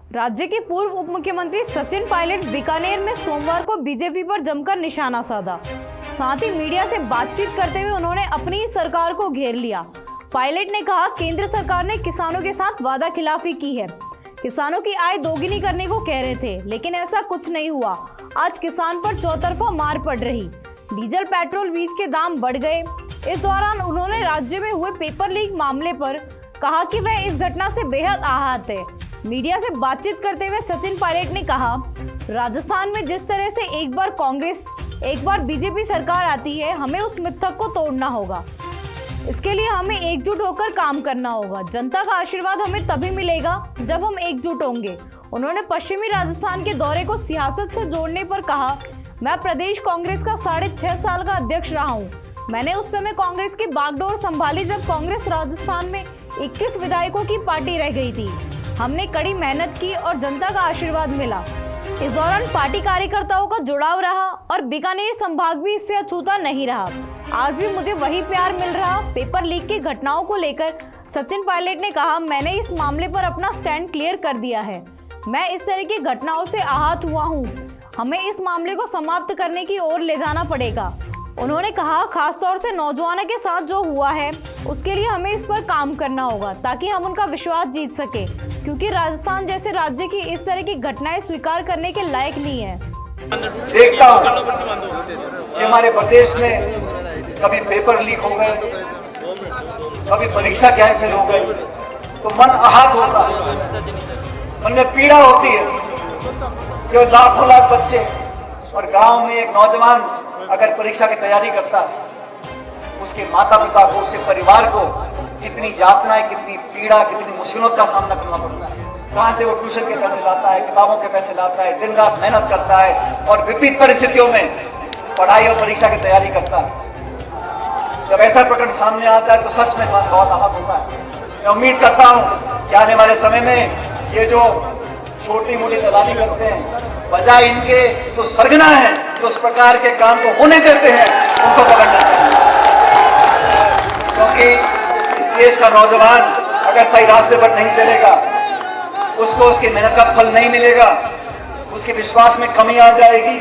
राज्य के पूर्व उप मुख्यमंत्री सचिन पायलट बीकानेर में सोमवार को बीजेपी पर जमकर निशाना साधा। साथ ही मीडिया से बातचीत करते हुए उन्होंने अपनी ही सरकार को घेर लिया। पायलट ने कहा, केंद्र सरकार ने किसानों के साथ वादा खिलाफी की है। किसानों की आय दोगुनी करने को कह रहे थे, लेकिन ऐसा कुछ नहीं हुआ। आज किसान पर चौतरफा मार पड़ रही। डीजल, पेट्रोल, बीज के दाम बढ़ गए। इस दौरान उन्होंने राज्य में हुए पेपर लीक मामले पर कहा कि वह इस घटना से बेहद आहत है। मीडिया से बातचीत करते हुए सचिन पायलट ने कहा, राजस्थान में जिस तरह से एक बार कांग्रेस एक बार बीजेपी सरकार आती है, हमें उस मिथक को तोड़ना होगा। इसके लिए हमें एकजुट होकर काम करना होगा। जनता का आशीर्वाद हमें तभी मिलेगा जब हम एकजुट होंगे। उन्होंने पश्चिमी राजस्थान के दौरे को सियासत से जोड़ने पर कहा, मैं प्रदेश कांग्रेस का 6.5 साल का अध्यक्ष रहा हूँ। मैंने उस समय कांग्रेस की बागडोर संभाली जब कांग्रेस राजस्थान में 21 विधायकों की पार्टी रह गई थी। हमने कड़ी मेहनत की और जनता का आशीर्वाद मिला। इस दौरान पार्टी कार्यकर्ताओं का जुड़ाव रहा और बीकानेर संभाग भी इससे अछूता नहीं रहा। आज भी मुझे वही प्यार मिल रहा। पेपर लीक की घटनाओं को लेकर सचिन पायलट ने कहा, मैंने इस मामले पर अपना स्टैंड क्लियर कर दिया है। मैं इस तरह की घटनाओं से आहत हुआ हूँ। हमें इस मामले को समाप्त करने की ओर ले जाना पड़ेगा। उन्होंने कहा, खासतौर से नौजवानों के साथ जो हुआ है उसके लिए हमें इस पर काम करना होगा ताकि हम उनका विश्वास जीत सके, क्योंकि राजस्थान जैसे राज्य की इस तरह की घटनाएं स्वीकार करने के लायक नहीं है। देखता हूँ कि हमारे प्रदेश में कभी पेपर लीक हो गए, कभी परीक्षा कैंसिल हो गई, तो मन आहत होता है, मन में पीड़ा होती है कि लाखों लाख बच्चे और गांव में एक नौजवान अगर परीक्षा की तैयारी करता है, उसके माता पिता को, उसके परिवार को कितनी यातनाएं, कितनी पीड़ा, कितनी मुश्किलों का सामना करना पड़ता है। कहां से वो ट्यूशन के पैसे लाता है, किताबों के पैसे लाता है, दिन रात मेहनत करता है और विपरीत परिस्थितियों में पढ़ाई और परीक्षा की तैयारी करता है। जब ऐसा प्रकरण सामने आता है तो सच में मन बहुत आहत होता है। मैं उम्मीद करता हूं कि आने वाले समय में ये जो छोटी मोटी दलाली करते हैं, बजाय इनके जो सरगना है, जो उस प्रकार के काम को होने देते हैं, उनको पकड़ना चाहिए। क्योंकि इस देश का नौजवान अगर सही रास्ते पर नहीं चलेगा, उसको उसकी मेहनत का फल नहीं मिलेगा, उसके विश्वास में कमी आ जाएगी।